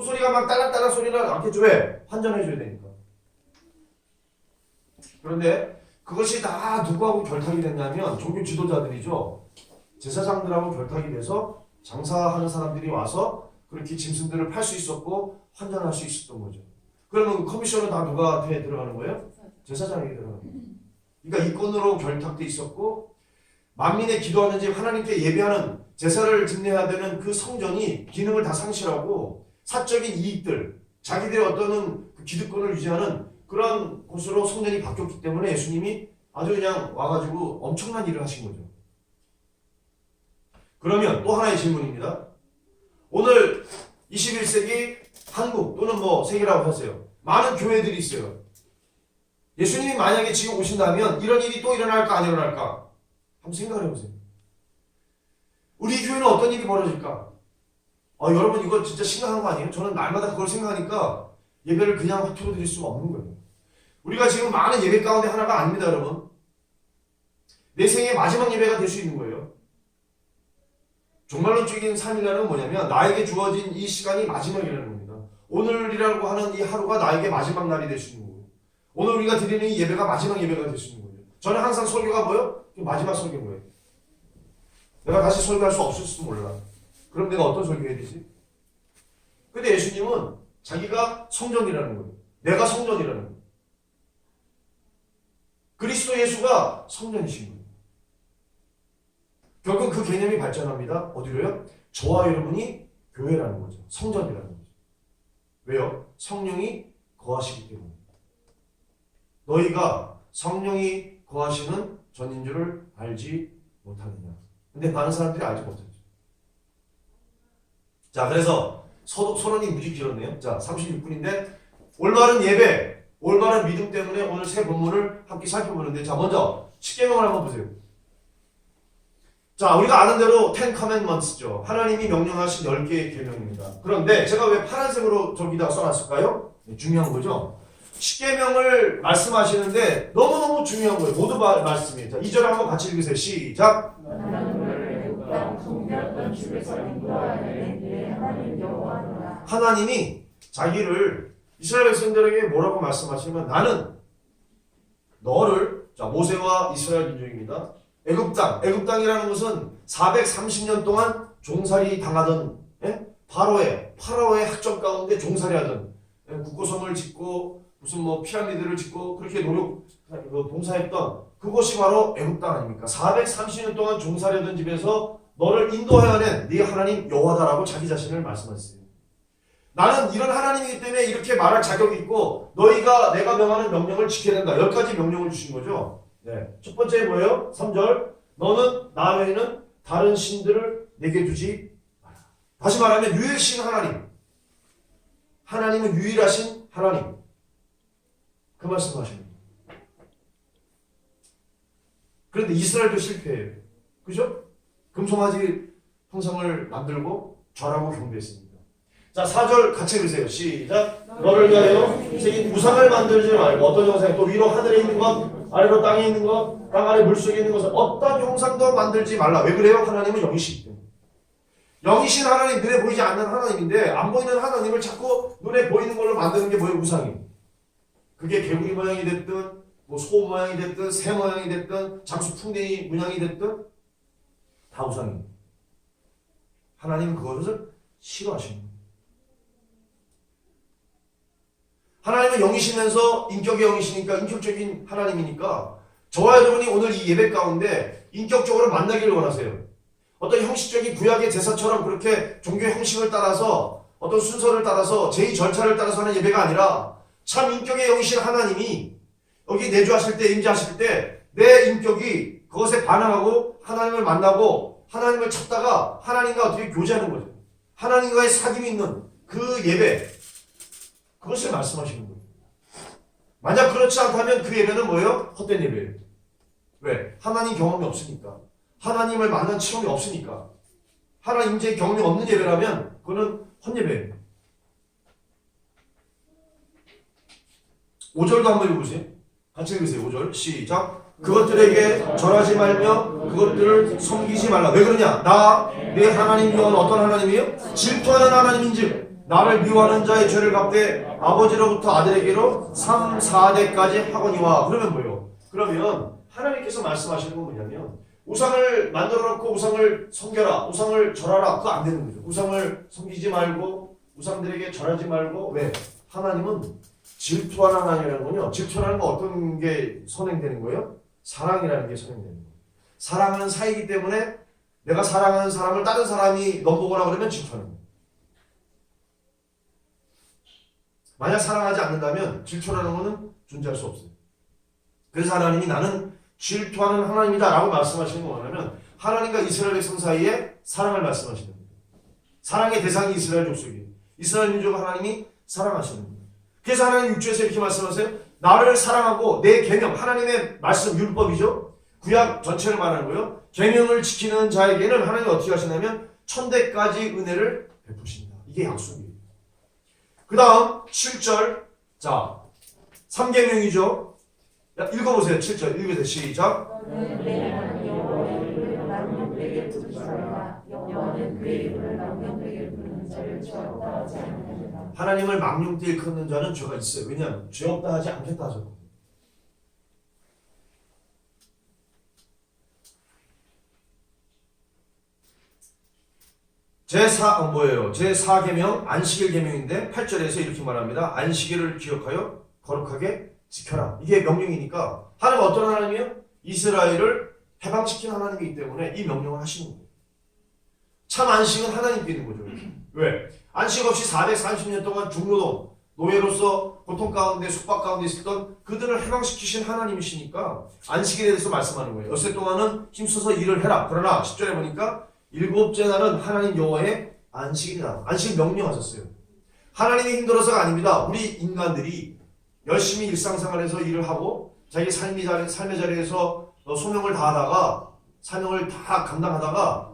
소리가 막 딸랑딸랑 소리가 나겠죠. 왜? 환전해줘야 되니까. 그런데 그것이 다 누구하고 결탁이 됐냐면 종교 지도자들이죠. 제사장들하고 결탁이 돼서 장사하는 사람들이 와서 그렇게 짐승들을 팔 수 있었고 환전할 수 있었던 거죠. 그러면 커미션은 다 누구한테 들어가는 거예요? 제사장에게 들어가는 거예요. 그러니까 이권으로 결탁돼 있었고 만민의 기도하는 집 하나님께 예배하는 제사를 집례해야 되는 그 성전이 기능을 다 상실하고 사적인 이익들, 자기들의 어떤 그 기득권을 유지하는 그런 곳으로 성전이 바뀌었기 때문에 예수님이 아주 그냥 와가지고 엄청난 일을 하신 거죠. 그러면 또 하나의 질문입니다. 오늘 21세기 한국 또는 뭐 세계라고 하세요. 많은 교회들이 있어요. 예수님이 만약에 지금 오신다면 이런 일이 또 일어날까 안 일어날까? 한번 생각을 해보세요. 우리 교회는 어떤 일이 벌어질까? 여러분 이거 진짜 심각한 거 아니에요? 저는 날마다 그걸 생각하니까 예배를 그냥 허투루 드릴 수가 없는 거예요. 우리가 지금 많은 예배 가운데 하나가 아닙니다, 여러분. 내 생의 마지막 예배가 될 수 있는 거예요. 종말론적인 삶이라는 건 뭐냐면 나에게 주어진 이 시간이 마지막이라는 겁니다. 오늘이라고 하는 이 하루가 나에게 마지막 날이 될 수 있는 거예요. 오늘 우리가 드리는 이 예배가 마지막 예배가 될 수 있는 거예요. 저는 항상 설교가 뭐예요? 마지막 설교인 거예요. 내가 다시 설교할 수 없을지도 몰라. 그럼 내가 어떤 설교해야 되지? 근데 예수님은 자기가 성전이라는 거예요. 내가 성전이라는 거예요. 그리스도 예수가 성전이신 거예요. 결국 그 개념이 발전합니다. 어디로요? 저와 여러분이 교회라는 거죠. 성전이라는 거죠. 왜요? 성령이 거하시기 때문에. 너희가 성령이 거하시는 전인 줄을 알지 못하느냐. 근데 많은 사람들이 알지 못하죠. 자, 그래서 서론이 무지 길었네요. 자, 36분인데 올바른 예배, 올바른 믿음 때문에 오늘 세 본문을 함께 살펴보는데, 자, 먼저 십계명을 한번 보세요. 자, 우리가 아는 대로 Ten Commandments죠. 하나님이 명령하신 10개의 계명입니다. 그런데 제가 왜 파란색으로 저기다 써놨을까요? 네, 중요한 거죠. 십계명을 말씀하시는데 너무너무 중요한 거예요. 모두 말씀이에요. 자, 2절 한번 같이 읽으세요. 시작. 하나님이 자기를 이스라엘 백성들에게 뭐라고 말씀하시면 나는 너를, 자, 모세와 이스라엘 민족입니다. 애굽 땅이라는 것은 430년 동안 종살이 당하던, 파라오의 학점 가운데 종살이하던, 국고성을 짓고 무슨 뭐 피라미드를 짓고 그렇게 봉사했던 그곳이 바로 애굽 땅 아닙니까? 430년 동안 종살이하던 집에서 너를 인도해야 네 하나님 여호와다라고 자기 자신을 말씀하셨어요. 나는 이런 하나님이기 때문에 이렇게 말할 자격이 있고 너희가 내가 명하는 명령을 지켜야 된다. 10가지 명령을 주신 거죠. 네. 첫 번째 뭐예요? 3절. 너는 나 외에는 다른 신들을 내게 두지 마라. 다시 말하면 유일신 하나님. 하나님은 유일하신 하나님. 그 말씀하십니다. 그런데 이스라엘도 실패해요. 그죠? 금송아지 형상을 만들고 절하고 경배했습니다. 자, 4절 같이 읽으세요. 시작. 너를 위하여 새긴 우상을 만들지 말고 어떤 형상, 또 위로 하늘에 있는 것, 아래로 땅에 있는 것, 땅 아래 물속에 있는 것을 어떤 형상도 만들지 말라. 왜 그래요? 하나님은 영이시기 때문에. 영이신 하나님, 눈에 보이지 않는 하나님인데 안 보이는 하나님을 자꾸 눈에 보이는 걸로 만드는 게 뭐예요? 우상이에요. 그게 개구리 모양이 됐든 뭐 소 모양이 됐든 새 모양이 됐든 장수 풍뎅이 문양이 됐든 다 우상이에요. 하나님은 그것을 싫어하시는 거예요. 하나님은 영이시면서 인격의 영이시니까 인격적인 하나님이니까 저와 여러분이 오늘 이 예배 가운데 인격적으로 만나기를 원하세요. 어떤 형식적인 구약의 제사처럼 그렇게 종교의 형식을 따라서 어떤 순서를 따라서 제2 절차를 따라서 하는 예배가 아니라 참 인격의 영이신 하나님이 여기 내주하실 때, 임재하실 때 내 인격이 그것에 반응하고 하나님을 만나고 하나님을 찾다가 하나님과 어떻게 교제하는 거죠. 하나님과의 사귐이 있는 그 예배, 그것을 말씀하시는 거예요. 만약 그렇지 않다면 그 예배는 뭐예요? 헛된 예배예요. 왜? 하나님 경험이 없으니까. 하나님을 만난 체험이 없으니까. 하나님 임재의 경험이 없는 예배라면 그거는 헛예배예요. 5절도 한번 읽으세요. 같이 읽으세요. 5절 시작. 그것들에게 절하지 말며 그것들을 섬기지 말라. 왜 그러냐? 나 내 하나님 여호와는 어떤 하나님이에요? 질투하는 하나님인즉 나를 미워하는 자의 죄를 갚되 아버지로부터 아들에게로 3, 4대까지 하거니와. 그러면 뭐예요? 그러면 하나님께서 말씀하시는 건 뭐냐면 우상을 만들어 놓고 우상을 섬겨라, 우상을 절하라, 그거 안 되는 거죠. 우상을 섬기지 말고 우상들에게 절하지 말고. 왜? 하나님은 질투하는 하나님이라는 거요. 질투라는 건 어떤 게 선행되는 거예요? 사랑이라는 게 선행되는 거예요. 사랑하는 사이기 때문에 내가 사랑하는 사람을 다른 사람이 넘보거나 그러면 질투하는 거예요. 만약 사랑하지 않는다면 질투라는 거는 존재할 수 없어요. 그래서 하나님이 나는 질투하는 하나님이다 라고 말씀하시는 건 뭐냐면 하나님과 이스라엘 백성 사이에 사랑을 말씀하시는 거예요. 사랑의 대상이 이스라엘 족속이에요. 이스라엘 민족을 하나님이 사랑하시는 거예요. 그래서 하나님 6주에서 이렇게 말씀하세요. 나를 사랑하고 내 계명, 하나님의 말씀 율법이죠. 구약 전체를 말하는 거예요. 계명을 지키는 자에게는 하나님이 어떻게 하시냐면 천대까지 은혜를 베푸신다. 이게 약속이에요. 그 다음 7절. 자, 3계명이죠. 읽어보세요. 7절 읽으세요. 시작. 하나님을 망령되이 일컫는 자는 죄가 있어요. 왜냐하면 죄 없다 하지 않겠다 하셨거든요. 제4계명 안식일 계명인데 8절에서 이렇게 말합니다. 안식일을 기억하여 거룩하게 지켜라. 이게 명령이니까 하나님은 어떤 하나님이에요? 이스라엘을 해방시킨 하나님이기 때문에 이 명령을 하시는 거예요. 참 안식은 하나님께 있는 거죠. 왜? 안식 없이 430년 동안 중노동, 노예로서 고통 가운데 숙박 가운데 있었던 그들을 해방시키신 하나님이시니까 안식일에 대해서 말씀하는 거예요. 엿새 동안은 힘써서 일을 해라. 그러나 10절에 보니까 일곱째 날은 하나님 여호와의 안식일이다. 안식일 명령하셨어요. 하나님이 힘들어서가 아닙니다. 우리 인간들이 열심히 일상생활에서 일을 하고 자기 삶의 자리에서 소명을 다하다가 사명을 다 감당하다가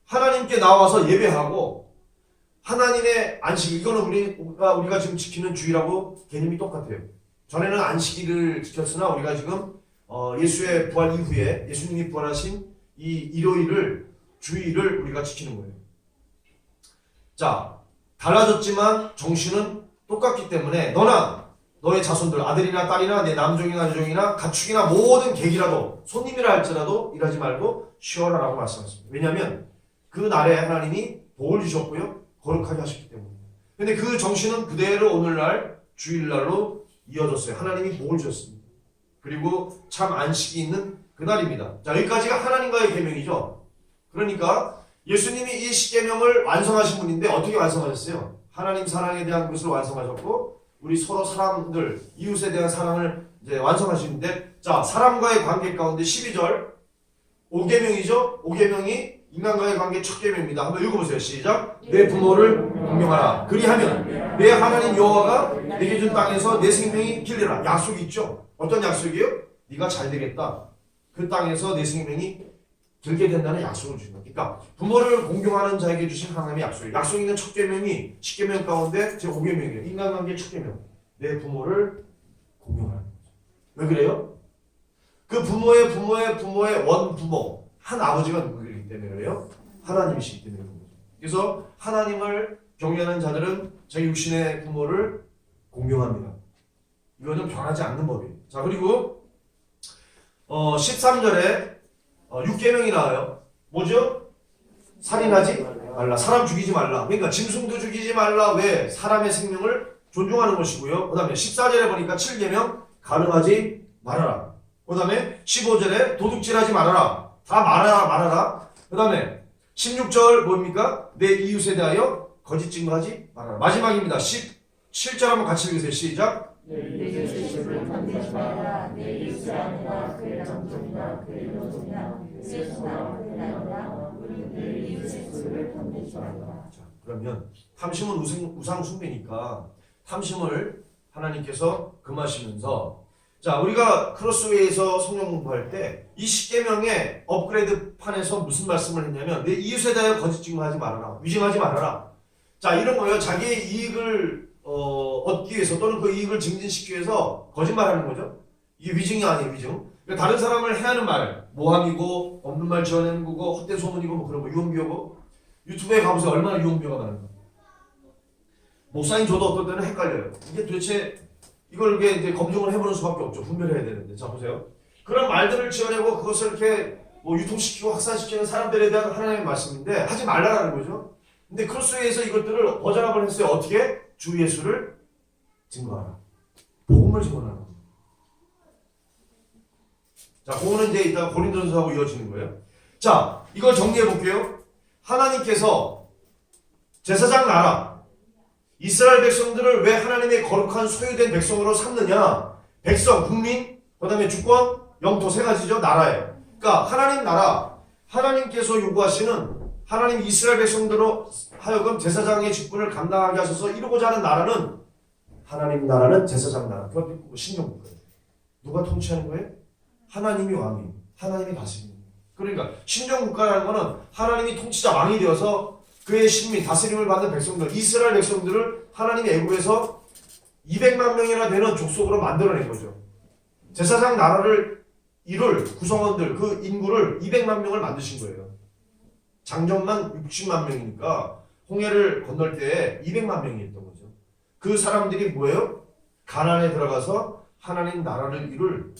하나님께 나와서 예배하고 하나님의 안식, 이거는 우리가 지금 지키는 주일하고 개념이 똑같아요. 전에는 안식일을 지켰으나 우리가 지금 예수의 부활 이후에 예수님이 부활하신 이 일요일을 주일을 우리가 지키는 거예요. 자, 달라졌지만 정신은 똑같기 때문에 너나 너의 자손들, 아들이나 딸이나 내 남종이나 여종이나 가축이나 모든 객이라도 손님이라 할지라도 일하지 말고 쉬어라 라고 말씀하셨습니다. 왜냐하면 그 날에 하나님이 복을 주셨고요. 거룩하게 하셨기 때문에. 근데 그 정신은 그대로 오늘날 주일날로 이어졌어요. 하나님이 복을 주셨습니다. 그리고 참 안식이 있는 그날입니다. 자, 여기까지가 하나님과의 계명이죠. 그러니까 예수님이 이 십계명을 완성하신 분인데 어떻게 완성하셨어요? 하나님 사랑에 대한 것을 완성하셨고 우리 서로 사람들, 이웃에 대한 사랑을 이제 완성하시는데, 자, 사람과의 관계 가운데 12절 5계명이죠. 5계명이 인간과의 관계 첫 계명입니다. 한번 읽어보세요. 시작. 내 부모를 공경하라. 그리하면 내 하나님 여호와가 내게 준 땅에서 내 생명이 길리라. 약속이 있죠. 어떤 약속이에요? 네가 잘 되겠다. 그 땅에서 내 생명이 길게 된다는 약속을 주신 거예요. 그러니까 부모를 공경하는 자에게 주신 하나님의 약속이에요. 약속 있는 첫 계명이 10계명 가운데 제 5계명이에요. 인간관계 첫 계명. 내 부모를 공경하는 거죠. 왜 그래요? 그 부모의 원부모 한 아버지가 누구이기 때문에 그래요? 하나님이시기 때문에 그런 거죠. 그래서 하나님을 경외하는 자들은 자기 육신의 부모를 공경합니다. 이거는 변하지 않는 법이에요. 자, 그리고 13절에 6계명이 나와요. 뭐죠? 살인하지 말라. 사람 죽이지 말라. 그러니까 짐승도 죽이지 말라. 왜? 사람의 생명을 존중하는 것이고요. 그 다음에 14절에 보니까 7계명 간음하지 말아라. 그 다음에 15절에 도둑질하지 말아라. 다 말아라. 그 다음에 16절 뭡니까? 내 이웃에 대하여 거짓 증거하지 말아라. 마지막입니다. 17절 한번 같이 읽으세요. 시작. 내 이웃의 집을 건드리지 말아라. 내 이웃의 아내와 그의 남종이나 그의 여종이나 세수나 그의 나이나 내 이웃의 집을 건드리지 말아라. 자, 그러면 탐심은 우상 숭배니까 탐심을 하나님께서 금하시면서, 자, 우리가 크로스웨이에서 성경 공부할 때 이 10계명의 업그레이드 판에서 무슨 말씀을 했냐면 내 이웃에 대하여 거짓 증거하지 말아라. 위증하지 말아라. 자, 이런 거예요. 자기의 이익을 얻기 위해서 또는 그 이익을 증진시키기 위해서 거짓말하는 거죠. 이게 위증이 아니에요. 위증. 그러니까 다른 사람을 해하는 말, 모함이고 없는 말 지어내는 거고 헛된 소문이고 뭐 그런 거, 유언비어고. 유튜브에 가보세요. 얼마나 유언비어가 많은가. 목사님 저도 어떤 때는 헷갈려요. 이게 도대체 이걸 이제 검증을 해보는 수밖에 없죠. 분별해야 되는데. 자, 보세요. 그런 말들을 지어내고 그것을 이렇게 뭐 유통시키고 확산시키는 사람들에 대한 하나님의 말씀인데 하지 말라라는 거죠. 근데 크로스웨이에서 이것들을 버전업을 했어요. 어떻게? 주 예수를 증거하라. 복음을 증거하라. 자, 그거는 이제 이따 고린도전서하고 이어지는 거예요. 자, 이걸 정리해 볼게요. 하나님께서 제사장 나라, 이스라엘 백성들을 왜 하나님의 거룩한 소유된 백성으로 삼느냐? 백성, 국민, 그 다음에 주권, 영토 세 가지죠. 나라예요. 그러니까 하나님 나라, 하나님께서 요구하시는 하나님 이스라엘 백성들로 하여금 제사장의 직분을 감당하게 하셔서 이루고자 하는 나라는 하나님 나라는 제사장 나라. 그것도 신정국가예요. 누가 통치하는 거예요? 하나님이 왕이, 하나님이 다스리는 거예요. 그러니까 신정국가라는 거는 하나님이 통치자 왕이 되어서 그의 신민, 다스림을 받는 백성들, 이스라엘 백성들을 하나님의 애국에서 200만 명이나 되는 족속으로 만들어낸 거죠. 제사장 나라를 이룰 구성원들, 그 인구를 200만 명을 만드신 거예요. 장정만 60만 명이니까 홍해를 건널 때 200만 명이 있던 거죠. 그 사람들이 뭐예요? 가나안에 들어가서 하나님 나라를 이룰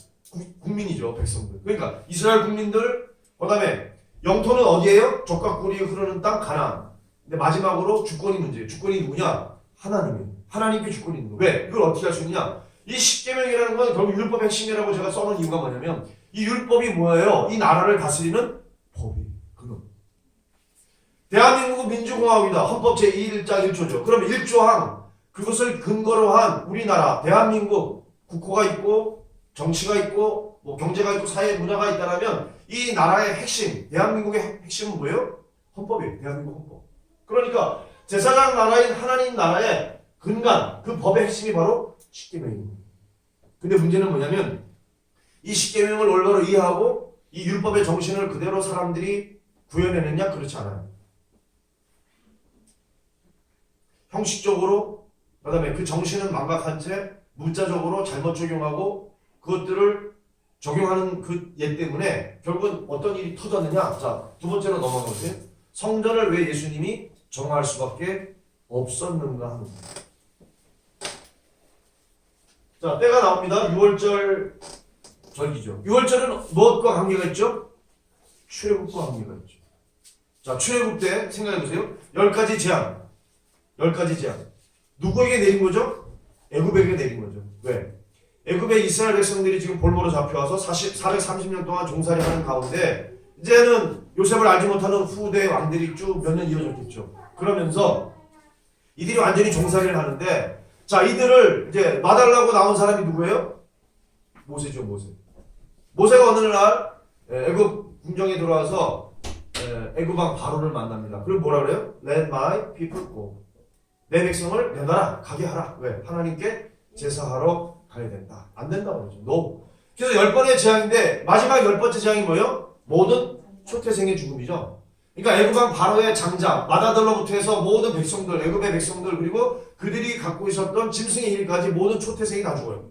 국민이죠. 백성들. 그러니까 이스라엘 국민들, 그 다음에 영토는 어디예요? 적과 꿀이 흐르는 땅 가나안. 근데 마지막으로 주권이 문제예요. 주권이 누구냐? 하나님이에요. 하나님께 주권이 있는 거예요. 왜? 이걸 어떻게 할 수 있느냐? 이 십계명이라는 건 결국 율법의 핵심이라고 제가 써놓은 이유가 뭐냐면 이 율법이 뭐예요? 이 나라를 다스리는 법이 그건. 대한민국은 민주공화국이다. 헌법 제1장 1조죠. 그러면 1조항 그것을 근거로 한 우리나라 대한민국 국호가 있고 정치가 있고 뭐 경제가 있고 사회 문화가 있다라면 이 나라의 핵심, 대한민국의 핵심은 뭐예요? 헌법이에요. 대한민국 헌법. 그러니까 제사장 나라인 하나님 나라의 근간, 그 법의 핵심이 바로 십계명입니다. 근데 문제는 뭐냐면 이 십계명을 올바로 이해하고 이 율법의 정신을 그대로 사람들이 구현해냈냐? 그렇지 않아요. 형식적으로, 그 다음에 그 정신은 망각한 채 문자적으로 잘못 적용하고 그것들을 적용하는 그 예 때문에 결국은 어떤 일이 터졌느냐? 자, 두 번째로 넘어가 보세요. 성전을 왜 예수님이 정할 수밖에 없었는가 하는 거예요. 자, 때가 나옵니다. 6월절 절기죠. 6월절은 무엇과 관계가 있죠? 출애굽과 관계가 있죠. 자, 출애굽 때 생각해 보세요. 10가지 재앙. 10가지 재앙. 누구에게 내린 거죠? 애굽에게 내린 거죠. 왜? 애굽의 이스라엘 백성들이 지금 볼모로 잡혀와서 430년 동안 종살이하는 가운데 이제는 요셉을 알지 못하는 후대 왕들이 쭉 몇 년 이어졌겠죠. 그러면서 이들이 완전히 종살이를 하는데 자, 이들을 이제 놔달라고 나온 사람이 누구예요? 모세죠, 모세. 모세가 어느 날 애굽 궁정에 들어와서 애굽 왕 바로를 만납니다. 그리고 뭐라 그래요? Let my people go. 내 백성을 내놔라, 가게 하라. 왜? 하나님께 제사하러 가야 된다. 안 된다고 그러죠. No. 그래서 10번의 재앙인데 마지막 10번째 재앙이 뭐예요? 모든 초태생의 죽음이죠. 그러니까 애굽 왕 바로의 장자, 마다들로부터 해서 모든 백성들, 애굽의 백성들 그리고 그들이 갖고 있었던 짐승의 일까지 모든 초태생이 다 죽어요.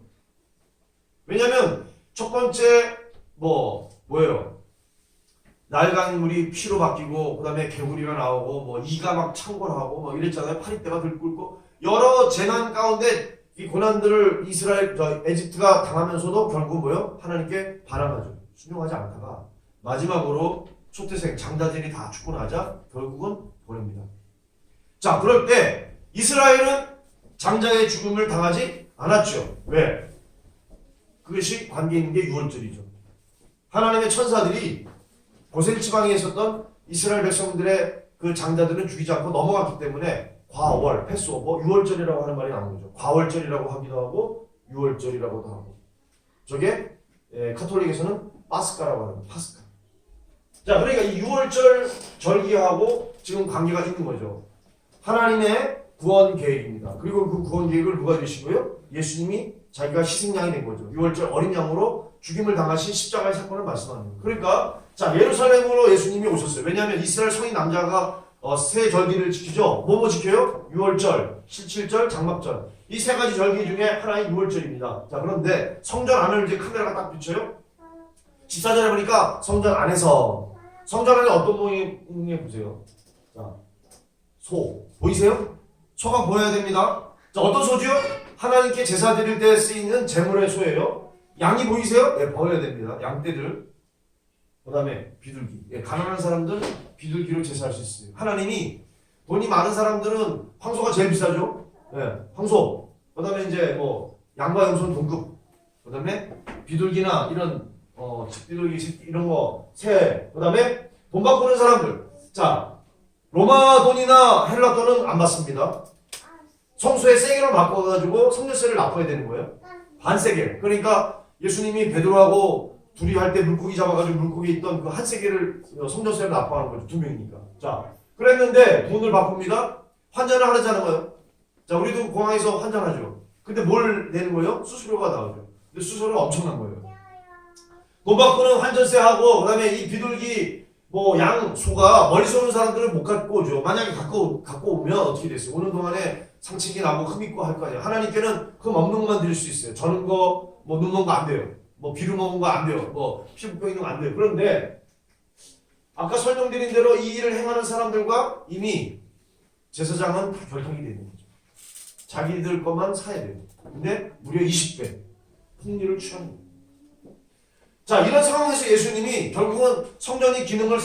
왜냐면 첫 번째 뭐예요? 낡은 물이 피로 바뀌고 그 다음에 개구리가 나오고 뭐 이가 막 창궐하고 뭐 이랬잖아요. 파리떼가 들끓고 여러 재난 가운데 이 고난들을 에집트가 당하면서도 결국 뭐예요? 하나님께 반항하죠. 순종하지 않다가 마지막으로 초태생 장자들이 다 죽고 나자 결국은 보냅니다. 자, 그럴 때 이스라엘은 장자의 죽음을 당하지 않았죠. 왜? 그것이 관계 있는 게 6월절이죠. 하나님의 천사들이 고센 지방에 있었던 이스라엘 백성들의 그 장자들은 죽이지 않고 넘어갔기 때문에 과월, 패스오버, 6월절이라고 하는 말이 나오는 거죠. 과월절이라고 하기도 하고 6월절이라고도 하고 저게 카톨릭에서는 파스카라고 하는 거예요. 파스카. 자, 그러니까 이 6월절 절기하고 지금 관계가 있는 거죠. 하나님의 구원 계획입니다. 그리고 그 구원 계획을 누가 이루신 거예요? 예수님이 자기가 희생양이 된 거죠. 6월절 어린 양으로 죽임을 당하신 십자가의 사건을 말씀하는 거예요. 그러니까 자, 예루살렘으로 예수님이 오셨어요. 왜냐하면 이스라엘 성인 남자가 세 절기를 지키죠. 뭐 지켜요? 6월절, 17절, 장막절. 이 세 가지 절기 중에 하나의 6월절입니다. 자, 그런데 성전 안을 이제 카메라가 딱 비춰요. 14절에 보니까 성전 안에서 성전 안에 어떤 모양이 보세요. 자, 소 보이세요? 소가 보여야 됩니다. 자, 어떤 소죠? 하나님께 제사 드릴 때 쓰이는 제물의 소예요. 양이 보이세요? 네, 보여야 됩니다. 양떼들. 그 다음에 비둘기. 예, 가난한 사람들 비둘기로 제사할 수 있어요. 하나님이 돈이 많은 사람들은 황소가 제일 비싸죠. 예, 황소. 그 다음에 이제 뭐 양과 염소는 동급. 그 다음에 비둘기나 이런 비둘기 새끼 이런 거 새. 그 다음에 돈 받고 오는 사람들. 자, 로마 돈이나 헬라 돈은 안 받습니다. 성소에 세겔을 바꿔가지고 성년세를 납부해야 되는 거예요. 반세겔. 그러니까 예수님이 베드로하고 둘이 할 때 물고기 잡아가지고 물고기 있던 그 한 세겔을 성년세를 납부하는 거죠. 두 명이니까. 자, 그랬는데 돈을 바꿉니다. 환전을 하자는 거예요. 자, 우리도 공항에서 환전하죠. 근데 뭘 내는 거예요? 수수료가 나오죠. 근데 수수료가 엄청난 거예요. 돈 받고는 환전세하고 그다음에 이 비둘기 뭐 양, 소가 멀리서 오는 사람들은 못 갖고 오죠. 만약에 갖고 오면 어떻게 됐어요? 오는 동안에 상치기 나고 흠 있고 할 거 아니에요. 하나님께는 흠 없는 것만 드릴 수 있어요. 저는 거, 뭐 눈 먹은 거 안 돼요. 뭐 비루 먹은 거 안 돼요. 뭐 피부병 있는 거 안 돼요. 그런데 아까 설명드린 대로 이 일을 행하는 사람들과 이미 제사장은 다 결탁이 되는 거죠. 자기들 것만 사야 돼요. 근데 무려 20배 풍류를 취하는 거예요. 자, 이런 상황에서 예수님이 결국은 성전이 기능을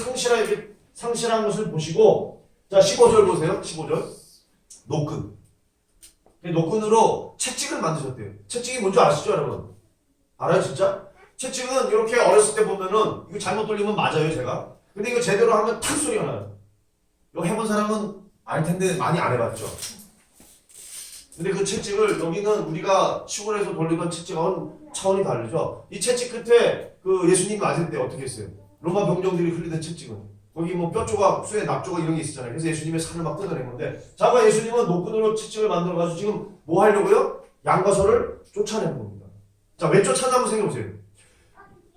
상실한 것을 보시고, 자, 15절 보세요. 15절. 노끈. 노끈으로 채찍을 만드셨대요. 채찍이 뭔지 아시죠, 여러분? 알아요, 진짜? 채찍은 이렇게 어렸을 때 보면은, 이거 잘못 돌리면 맞아요, 제가. 근데 이거 제대로 하면 탁 소리가 나요. 이거 해본 사람은 알 텐데 많이 안 해봤죠? 근데 그 채찍을, 여기는 우리가 시골에서 돌리던 채찍하고는 차원이 다르죠? 이 채찍 끝에 그 예수님 맞을 때 어떻게 했어요? 로마 병정들이 흘리던 채찍은. 거기 뭐 뼈 조각, 쇠, 납 조각 이런 게 있었잖아요. 그래서 예수님의 살을 막 뜯어낸 건데. 자가 예수님은 노끈으로 채찍을 만들어가지고 지금 뭐 하려고요? 양과 소를 쫓아내는 겁니다. 자, 왜 쫓아내나 한번 생각해보세요.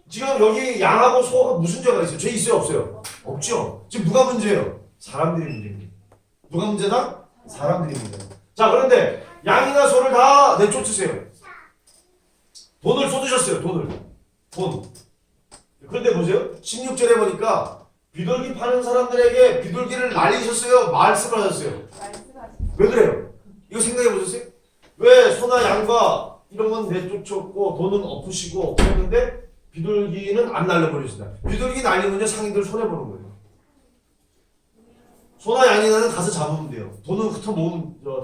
지금 여기 양하고 소가 무슨 죄가 있어요? 죄 있어요? 없어요? 없죠? 지금 누가 문제예요? 사람들이 문제입니다. 누가 문제다? 사람들이 문제다. 자, 그런데 양이나 소를 다 내쫓으세요. 돈을 쏟으셨어요. 돈. 그런데 보세요. 16절에 보니까 비둘기 파는 사람들에게 비둘기를 날리셨어요? 말씀을 하셨어요? 왜 그래요? 이거 생각해 보셨어요? 왜 소나 양과 이런 건 내쫓았고 돈은 엎으시고 그랬는데 비둘기는 안 날려버리신다. 비둘기 날리면요 상인들 손해보는 거예요. 소나 양이나는 가서 잡으면 돼요. 돈은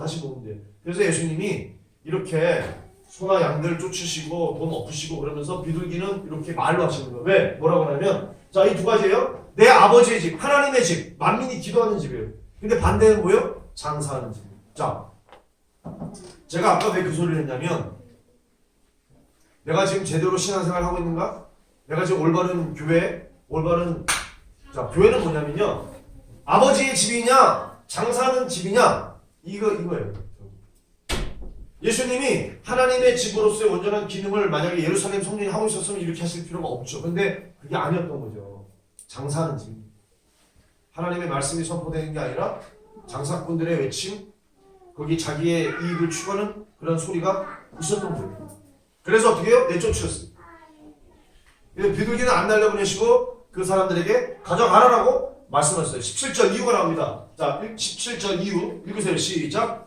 다시 모으면 돼요. 그래서 예수님이 이렇게 소나 양들 쫓으시고 돈 엎으시고 그러면서 비둘기는 이렇게 말로 하시는 거예요. 왜? 뭐라고 하냐면 자, 이 두 가지예요. 내 아버지의 집, 하나님의 집, 만민이 기도하는 집이에요. 근데 반대는 뭐예요? 장사하는 집. 자, 제가 아까 왜 그 소리를 했냐면 내가 지금 제대로 신앙생활을 하고 있는가? 내가 지금 올바른 교회, 자, 교회는 뭐냐면요. 아버지의 집이냐, 장사하는 집이냐, 이거예요. 예수님이 하나님의 집으로서의 온전한 기능을 만약에 예루살렘 성전이 하고 있었으면 이렇게 하실 필요가 없죠. 근데 그게 아니었던 거죠. 장사하는 집. 하나님의 말씀이 선포되는 게 아니라 장사꾼들의 외침, 거기 자기의 이익을 추구하는 그런 소리가 있었던 거예요. 그래서 어떻게 해요? 내쫓으셨어요. 비둘기는 안 날려보내시고 그 사람들에게 가져가라라고 말씀하셨어요. 17절 이유가 나옵니다. 자, 17절 이유 읽으세요. 시작.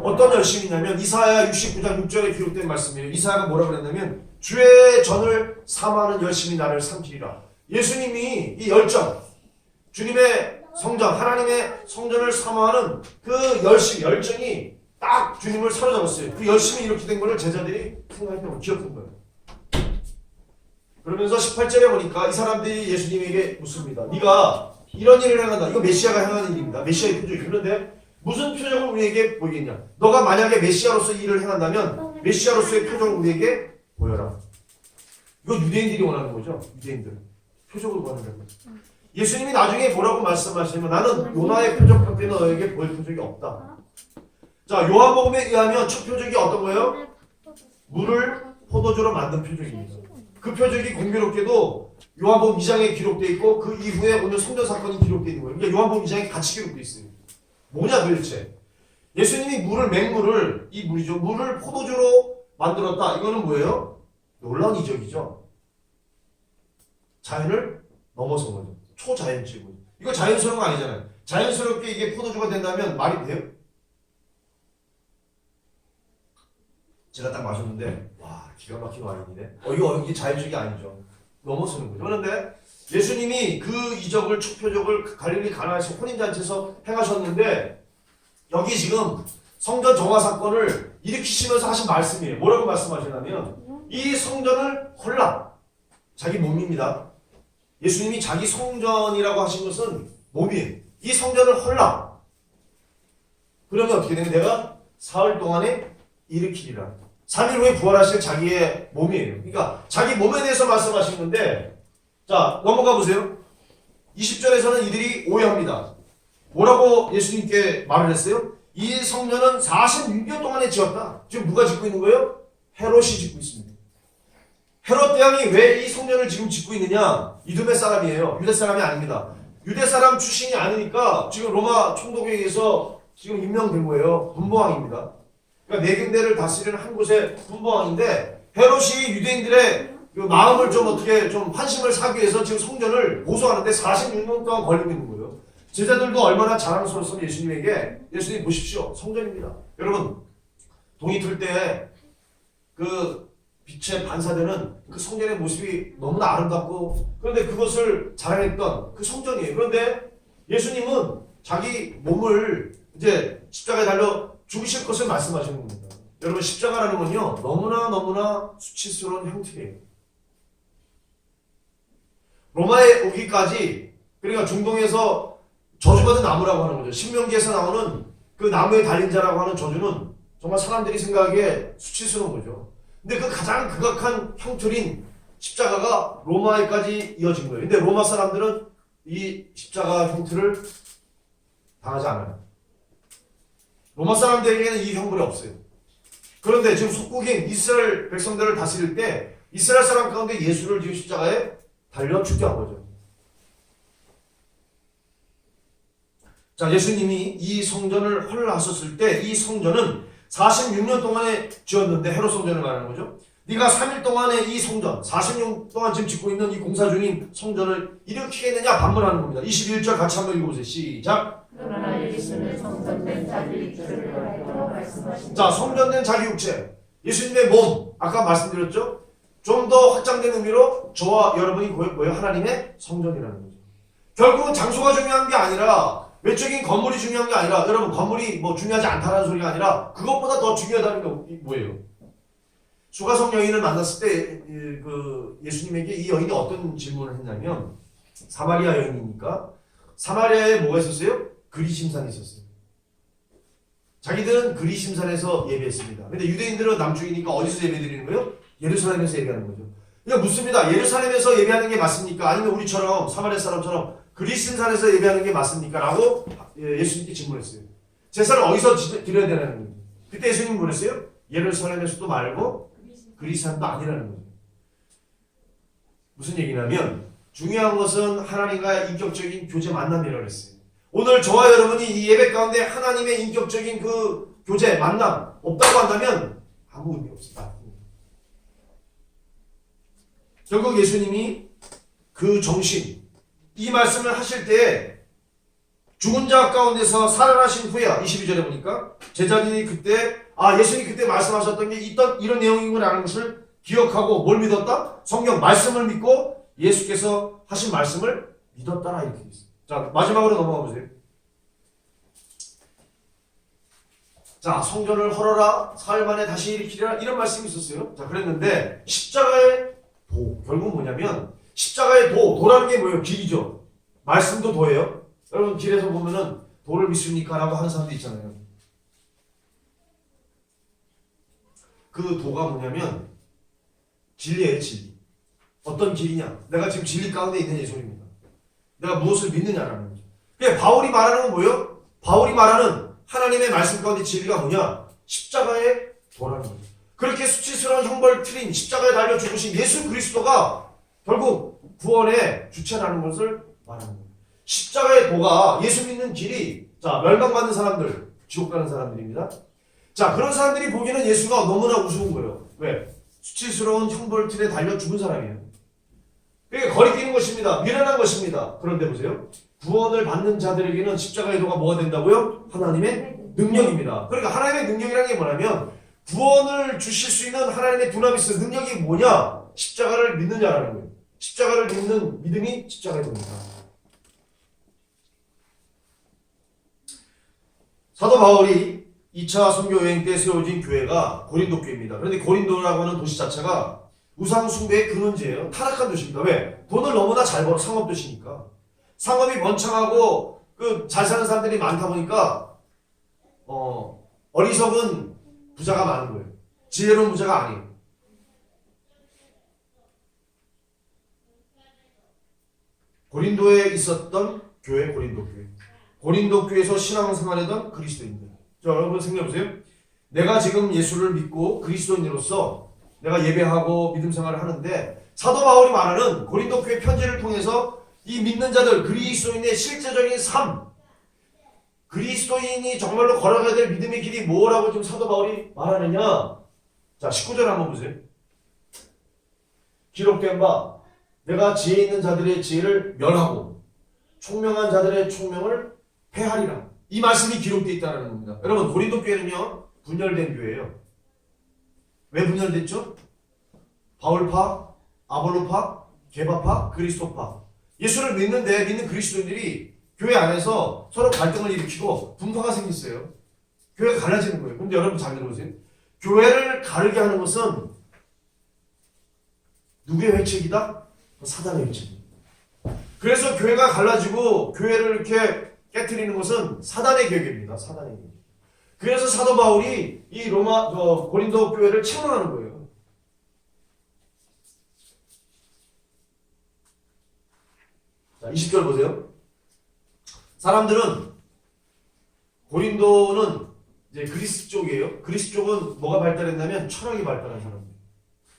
어떤 열심이냐면 이사야 69장 6절에 기록된 말씀이에요. 이사야가 뭐라고 그랬냐면 주의 전을 사모하는 열심이 나를 삼키리라. 예수님이 이 열정, 주님의 성전, 하나님의 성전을 사모하는 그 열정이 딱 주님을 사로잡았어요. 그 열심이 이렇게 된 거를 제자들이 생각했던 거, 기억한 거예요. 그러면서 18절에 보니까 이 사람들이 예수님에게 묻습니다. 네가 이런 일을 행한다. 이거 메시아가 행하는 일입니다. 메시아의 표적이. 그런데 무슨 표적을 우리에게 보이겠냐? 너가 만약에 메시아로서 이 일을 행한다면 메시아로서의 표적을 우리에게 보여라. 이거 유대인들이 원하는 거죠. 유대인들. 표적을 원하는 거죠. 예수님이 나중에 뭐라고 말씀하시냐면 나는 요나의 표적밖에 너에게 보일 표적이 없다. 자, 요한복음에 의하면 첫 표적이 어떤 거예요? 물을 포도주로 만든 표적입니다. 그 표적이 공교롭게도 요한복음 2장에 기록되어 있고 그 이후에 오늘 성전 사건이 기록되어 있는 거예요. 그러니까 요한복음 2장에 같이 기록되어 있어요. 뭐냐 도대체? 예수님이 맹물을, 이 물이죠. 물을 포도주로 만들었다. 이거는 뭐예요? 놀라운 이적이죠. 자연을 넘어선 거죠. 초자연적이고. 이거 자연스러운 거 아니잖아요. 자연스럽게 이게 포도주가 된다면 말이 돼요? 제가 딱 마셨는데 와 기가 막힌 와인이네. 이게 자연적이 아니죠. 넘어서는 거죠. 그런데 예수님이 그 이적을 초표적을 갈릴리 가나에서 혼인잔치에서 행하셨는데 여기 지금 성전 정화 사건을 일으키시면서 하신 말씀이에요. 뭐라고 말씀하시냐면 이 성전을 헐라. 자기 몸입니다. 예수님이 자기 성전이라고 하신 것은 몸이에요. 이 성전을 헐라. 그러면 어떻게 되면 내가 사흘 동안에 일으키리라. 3일 후에 부활하실 자기의 몸이에요. 그러니까 자기 몸에 대해서 말씀하신 건데 자 넘어가 보세요. 20절에서는 이들이 오해합니다. 뭐라고 예수님께 말을 했어요? 이 성전은 46년 동안에 지었다. 지금 누가 짓고 있는 거예요? 헤롯이 짓고 있습니다. 헤롯 대왕이 왜 이 성전을 지금 짓고 있느냐? 이두메 사람이에요. 유대 사람이 아닙니다. 유대 사람 출신이 아니니까 지금 로마 총독에 의해서 지금 임명된 거예요. 분봉왕입니다. 그러니까 네 군데를 다스리는 한 곳의 분봉왕인데 헤롯이 유대인들의 그 마음을 좀 어떻게 좀 환심을 사기 위해서 지금 성전을 보수하는데 46년 동안 걸리고 있는 거예요. 제자들도 얼마나 자랑스러웠으면 예수님에게 예수님 보십시오. 성전입니다. 여러분 동이 틀 때 그 빛에 반사되는 그 성전의 모습이 너무나 아름답고 그런데 그것을 자랑했던 그 성전이에요. 그런데 예수님은 자기 몸을 이제 십자가에 달려 죽으실 것을 말씀하시는 겁니다. 여러분 십자가라는 건요 너무나 수치스러운 형태예요. 로마에 오기까지 그러니까 중동에서 저주받은 나무라고 하는 거죠. 신명기에서 나오는 그 나무에 달린 자라고 하는 저주는 정말 사람들이 생각하기에 수치스러운 거죠. 근데 그 가장 극악한 형틀인 십자가가 로마에까지 이어진 거예요. 근데 로마 사람들은 이 십자가 형틀을 당하지 않아요. 로마 사람들에게는 이 형벌이 없어요. 그런데 지금 속국인 이스라엘 백성들을 다스릴 때 이스라엘 사람 가운데 예수를 지금 십자가에 달려 죽게 한 거죠. 자, 예수님이 이 성전을 헐라하셨을 때 이 성전은 46년 동안에 지었는데 헤롯 성전을 말하는 거죠. 네가 3일 동안에 이 성전 46년 동안 지금 짓고 있는 이 공사 중인 성전을 일으키겠느냐 반문하는 겁니다. 21절 같이 한번 읽어보세요. 시작. 그러나 예수는 성전된 자기 육체를 말하고 말씀하신다. 자, 성전된 자기 육체 예수님의 몸 아까 말씀드렸죠. 좀 더 확장된 의미로 저와 여러분이 뭐예요? 하나님의 성전이라는 거죠. 결국은 장소가 중요한 게 아니라 외적인 건물이 중요한 게 아니라 여러분 건물이 뭐 중요하지 않다는 소리가 아니라 그것보다 더 중요하다는 게 뭐예요? 수가성 여인을 만났을 때 그 예수님에게 이 여인이 어떤 질문을 했냐면 사마리아 여인이니까 사마리아에 뭐가 있었어요? 그리심산이 있었어요. 자기들은 그리심산에서 예배했습니다. 근데 유대인들은 남쪽이니까 어디서 예배드리는 거예요? 예루살렘에서 예배하는 거죠. 그러니까 묻습니다. 예루살렘에서 예배하는 게 맞습니까? 아니면 우리처럼 사마리아 사람처럼 그리심산에서 예배하는 게 맞습니까? 라고 예수님께 질문했어요. 제사를 어디서 드려야 되냐는 거예요. 그때 예수님은 뭐랬어요? 예루살렘에서도 말고 그리심산도 아니라는 거예요. 무슨 얘기냐면 중요한 것은 하나님과 인격적인 교제 만남이라고 했어요. 오늘 저와 여러분이 이 예배 가운데 하나님의 인격적인 그 교제 만남 없다고 한다면 아무 의미 없습니다. 결국 예수님이 그 정신 이 말씀을 하실 때 죽은 자 가운데서 살아나신 후에 22절에 보니까 제자들이 그때 예수님이 그때 말씀하셨던 게 이런 내용이구나라는 것을 기억하고 뭘 믿었다? 성경 말씀을 믿고 예수께서 하신 말씀을 믿었다라 이렇게 있어요. 자, 마지막으로 넘어가 보세요. 자, 성전을 헐어라 사흘 만에 다시 일으키리라 이런 말씀이 있었어요. 자, 그랬는데 십자가의 도 결국 뭐냐면 십자가의 도라는 게 뭐예요? 길이죠. 말씀도 도예요. 여러분 길에서 보면은 도를 믿습니까? 라고 하는 사람도 있잖아요. 그 도가 뭐냐면 진리예요. 진리. 어떤 길이냐? 내가 지금 진리 가운데 있는 예수님입니다. 내가 무엇을 믿느냐라는 거죠. 그러니까 바울이 말하는 건 뭐예요? 바울이 말하는 하나님의 말씀 가운데 진리가 뭐냐? 십자가의 도라는 거죠. 그렇게 수치스러운 형벌 틀인 십자가에 달려 죽으신 예수 그리스도가 결국 구원의 주체라는 것을 말하는 거예요. 십자가의 도가 예수 믿는 길이 자 멸망받는 사람들, 지옥 가는 사람들입니다. 자 그런 사람들이 보기에는 예수가 너무나 우스운 거예요. 왜? 수치스러운 형벌 틀에 달려 죽은 사람이에요. 그러니까 거리끼는 것입니다. 미련한 것입니다. 그런데 보세요. 구원을 받는 자들에게는 십자가의 도가 뭐가 된다고요? 하나님의 능력입니다. 그러니까 하나님의 능력이라는 게 뭐냐면 구원을 주실 수 있는 하나님의 두나미스 능력이 뭐냐? 십자가를 믿는 자라는 거예요. 십자가를 믿는 믿음이 십자가의 도입니다. 사도 바울이 2차 선교 여행 때 세워진 교회가 고린도 교회입니다. 그런데 고린도라고 하는 도시 자체가 우상 숭배의 근원지예요. 타락한 도시입니다. 왜? 돈을 너무나 잘 벌어 상업 도시니까. 상업이 번창하고 잘 사는 사람들이 많다 보니까 어리석은 부자가 많은 거예요. 지혜로운 부자가 아니에요. 고린도에 있었던 교회, 고린도 교회. 고린도 교회에서 신앙생활하던 그리스도인들. 자, 여러분 생각해보세요. 내가 지금 예수를 믿고 그리스도인으로서 내가 예배하고 믿음 생활을 하는데 사도 바울이 말하는 고린도 교회 편지를 통해서 이 믿는 자들 그리스도인의 실제적인 삶, 그리스도인이 정말로 걸어가야 될 믿음의 길이 뭐라고 지금 사도 바울이 말하느냐. 자, 19절 한번 보세요. 기록된 바 내가 지혜 있는 자들의 지혜를 멸하고 총명한 자들의 총명을 패하리라. 이 말씀이 기록되어 있다는 겁니다. 여러분 고린도 교회는요 분열된 교회예요. 왜 분열됐죠? 바울파, 아볼로파, 게바파, 그리스도파. 예수를 믿는데 믿는 그리스도인들이 교회 안에서 서로 갈등을 일으키고 분파가 생겼어요. 교회가 갈라지는 거예요. 근데 여러분 잘 들어보세요. 교회를 가르게 하는 것은 누구의 회책이다? 사단의 회책입니다. 그래서 교회가 갈라지고 교회를 이렇게 깨트리는 것은 사단의 계획입니다. 사단의 계획. 그래서 사도 바울이 이 고린도 교회를 책망하는 거예요. 자, 20절 보세요. 사람들은 고린도는 이제 그리스 쪽이에요. 그리스 쪽은 뭐가 발달했냐면 철학이 발달한 사람들.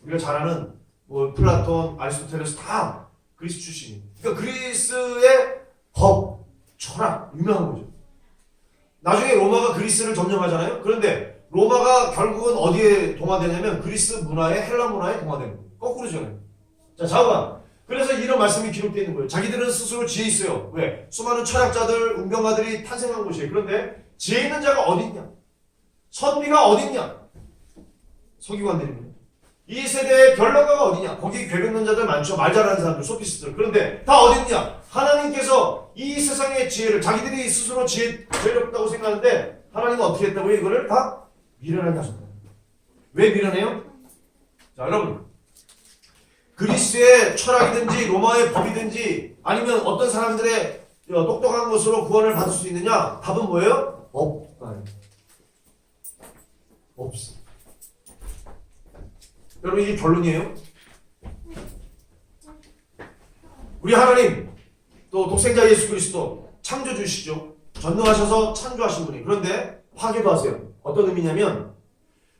우리가 잘 아는 플라톤, 아리스토텔레스 다 그리스 출신이에요. 그러니까 그리스의 법, 철학 유명한 거죠. 나중에 로마가 그리스를 점령하잖아요. 그런데 로마가 결국은 어디에 동화되냐면 그리스 문화에 헬라 문화에 동화되는 거예요. 거꾸로잖아요. 자, 자오가 그래서 이런 말씀이 기록되어 있는 거예요. 자기들은 스스로 지혜 있어요. 왜? 수많은 철학자들, 운명가들이 탄생한 곳이에요. 그런데 지혜 있는 자가 어디 있냐? 선비가 어디 있냐? 서기관들입니다. 이 세대의 변론가가 어디냐? 거기 괴변는 자들 많죠. 말 잘하는 사람들, 소피스트들. 그런데 다 어디 있냐? 하나님께서 이 세상의 지혜를 자기들이 스스로 지혜롭다고 생각하는데 하나님은 어떻게 했다고요? 이거를 다 미련하게 하셨다. 왜 미련해요? 자, 여러분 그리스의 철학이든지 로마의 법이든지 아니면 어떤 사람들의 똑똑한 것으로 구원을 받을 수 있느냐? 답은 뭐예요? 없다. 없어. 여러분 이게 결론이에요. 우리 하나님 또 독생자 예수 그리스도 창조주시죠. 전능하셔서 창조하신 분이. 그런데 파괴도 하세요. 어떤 의미냐면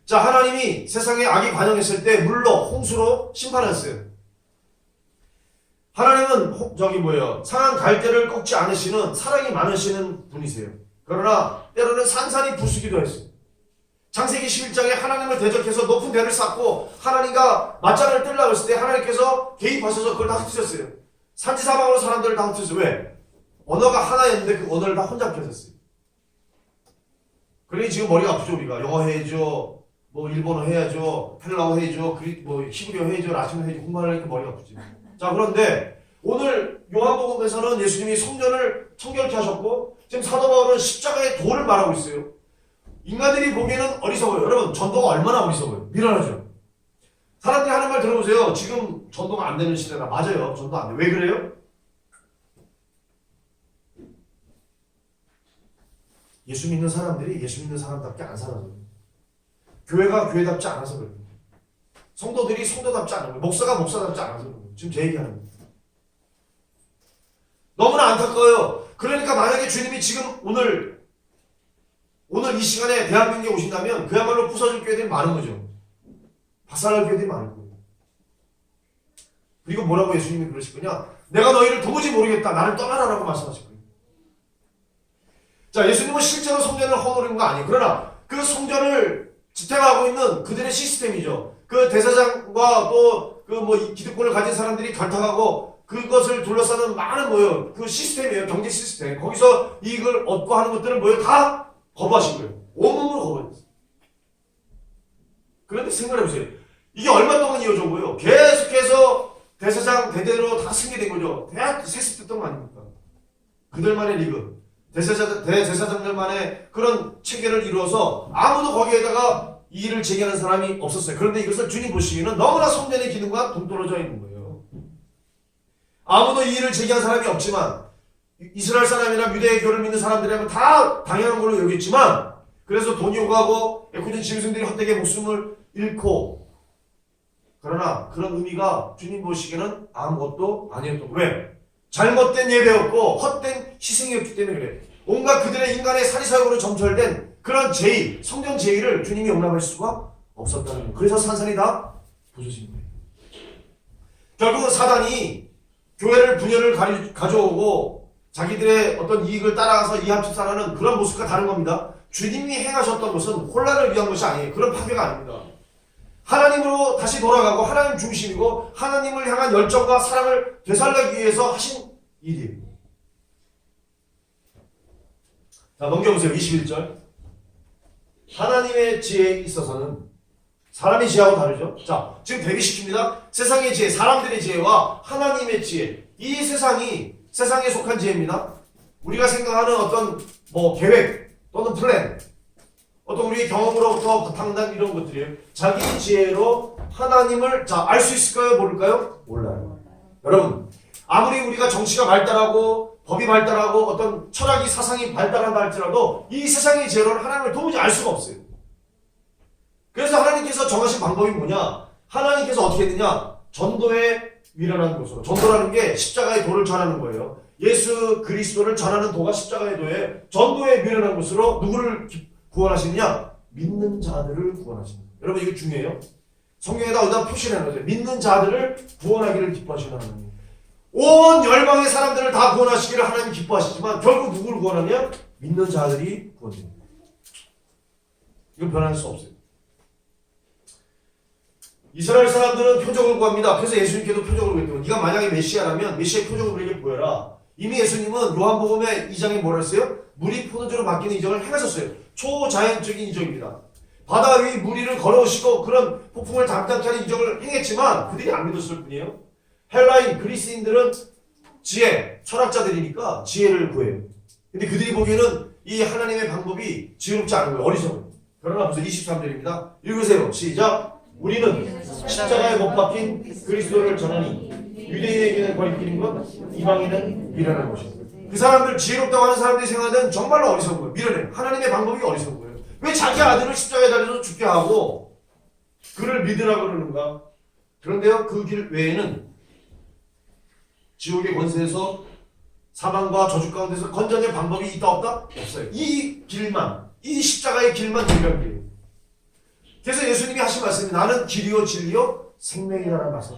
자, 하나님이 세상에 악이 관영했을 때 물로 홍수로 심판했어요. 하나님은 상한 갈대를 꺾지 않으시는 사랑이 많으시는 분이세요. 그러나 때로는 산산이 부수기도 했어요. 창세기 11장에 하나님을 대적해서 높은 대를 쌓고 하나님과 맞짱을 뜨려고 했을 때 하나님께서 개입하셔서 그걸 다 흩으셨어요. 산지사방으로 사람들을 다 흩으셨어요. 왜? 언어가 하나였는데 그 언어를 다 혼잡게 하셨어요. 그러니 지금 머리가 아프죠. 우리가 영어 해야죠, 일본어 해야죠, 헬라어 해야죠, 히브리어 해야죠, 라틴어 해야죠. 공부하려니까 머리가 아프지. 자, 그런데 오늘 요한복음에서는 예수님이 성전을 청결케 하셨고 지금 사도 바울은 십자가의 도를 말하고 있어요. 인간들이 보기에는 어리석어요. 여러분 전도가 얼마나 어리석어요. 미련하죠. 사람들이 하는 말 들어보세요. 지금 전도가 안 되는 시대라. 맞아요. 전도 안 돼. 왜 그래요? 예수 믿는 사람들이 예수 믿는 사람답게 안 살아요. 교회가 교회답지 않아서 그래요. 성도들이 성도답지 않아요. 목사가 목사답지 않아서 그래요. 지금 제 얘기하는 거예요. 너무나 안타까워요. 그러니까 만약에 주님이 지금 오늘 이 시간에 대한민국에 오신다면 그야말로 부서질 교회들이 많은 거죠. 박살날 교회들이 많은 거예요. 그리고 뭐라고 예수님이 그러실 거냐? 내가 너희를 도무지 모르겠다. 나를 떠나라라고 말씀하실 거예요. 자, 예수님은 실제로 성전을 허물은 거 아니에요. 그러나 그 성전을 지탱하고 있는 그들의 시스템이죠. 그 대사장과 또 그 뭐 기득권을 가진 사람들이 결탁하고 그것을 둘러싸는 많은 뭐예요? 그 시스템이에요. 경제 시스템. 거기서 이익을 얻고 하는 것들을 뭐예요? 다 거부하신 거예요. 온몸으로 거부했어요. 그런데 생각해보세요. 이게 얼마 동안 이어져 보여? 계속해서 대사장 대대로 다 승계된 거죠. 대학 세습됐던 거 아닙니까? 그들만의 리그, 대제사장들만의 그런 체계를 이루어서 아무도 거기에다가 이의를 제기하는 사람이 없었어요. 그런데 이것을 주님 보시기에는 너무나 성전의 기능과 동떨어져 있는 거예요. 아무도 이의를 제기한 사람이 없지만 이스라엘 사람이나 유대교를 믿는 사람들이라면 다 당연한 걸로 여겼지만 그래서 돈이 오가고 애꿎은 짐승들이 헛되게 목숨을 잃고 그러나 그런 의미가 주님 보시기에는 아무것도 아니었던 거예요. 왜? 잘못된 예배였고 헛된 희생이었기 때문에 그래. 온갖 그들의 인간의 사리사욕으로 점철된 그런 제의, 성경 제의를 주님이 용납할 수가 없었다는 거예요. 그래서 산산이 다 부서진 거예요. 결국은 사단이 교회를 분열을 가져오고 자기들의 어떤 이익을 따라가서 이합집산하는 그런 모습과 다른 겁니다. 주님이 행하셨던 것은 혼란을 위한 것이 아니에요. 그런 파괴가 아닙니다. 하나님으로 다시 돌아가고 하나님 중심이고 하나님을 향한 열정과 사랑을 되살리기 위해서 하신 일이에요. 자, 넘겨보세요. 21절. 하나님의 지혜에 있어서는 사람의 지혜하고 다르죠. 자, 지금 대비시킵니다. 세상의 지혜, 사람들의 지혜와 하나님의 지혜. 이 세상에 속한 지혜입니다. 우리가 생각하는 어떤 뭐 계획 또는 플랜, 어떤 우리의 경험으로부터 바탕난 이런 것들이에요. 자기 지혜로 하나님을 알 수 있을까요? 모를까요? 몰라요. 여러분, 아무리 우리가 정치가 발달하고 법이 발달하고 어떤 철학이 사상이 발달한다 할지라도 이 세상의 지혜로는 하나님을 도무지 알 수가 없어요. 그래서 하나님께서 정하신 방법이 뭐냐? 하나님께서 어떻게 했느냐? 전도에 미련한 곳으로. 전도라는 게 십자가의 도를 전하는 거예요. 예수 그리스도를 전하는 도가 십자가의 도에 전도에 미련한 곳으로 누구를 구원하시느냐? 믿는 자들을 구원하십니다. 여러분 이거 중요해요. 성경에다 어디다 표시를 해놓으세요. 믿는 자들을 구원하기를 기뻐하시는 하나님. 온 열방의 사람들을 다 구원하시기를 하나님 기뻐하시지만 결국 누구를 구원하냐? 믿는 자들이 구원됩니다. 이건 변할 수 없어요. 이스라엘 사람들은 표적을 구합니다. 그래서 예수님께도 표적을 구했대요. 네가 만약에 메시아라면 메시아의 표적을 우리에게 보여라. 이미 예수님은 요한복음의 2장에 뭐라 했어요? 물이 포도주로 바뀌는 이적을 행하셨어요. 초자연적인 이적입니다. 바다 위 무리를 걸어오시고 그런 폭풍을 담담케 하는 이적을 행했지만 그들이 안 믿었을 뿐이에요. 헬라인 그리스인들은 지혜, 철학자들이니까 지혜를 구해요. 근데 그들이 보기에는 이 하나님의 방법이 지혜롭지 않은 거예요. 어리석어요. 그러나 벌써 23절입니다. 읽으세요. 시작. 우리는 십자가에 못 박힌 그리스도를 전하니 유대인에게는 거리끼는 것, 이방인은 미련한 것입니다. 그 사람들 지혜롭다고 하는 사람들이 생각하는 정말로 어리석은 거예요. 미련해. 하나님의 방법이 어리석은 거예요. 왜 자기 아들을 십자가에 달려서 죽게 하고 그를 믿으라 그러는가? 그런데요, 그 길 외에는 지옥의 권세에서 사망과 저주 가운데서 건져낼 방법이 있다 없다? 없어요. 이 길만, 이 십자가의 길만 유일한 길이에요. 그래서 예수님이 하신 말씀이 나는 길이요 진리요 생명이라는 말씀.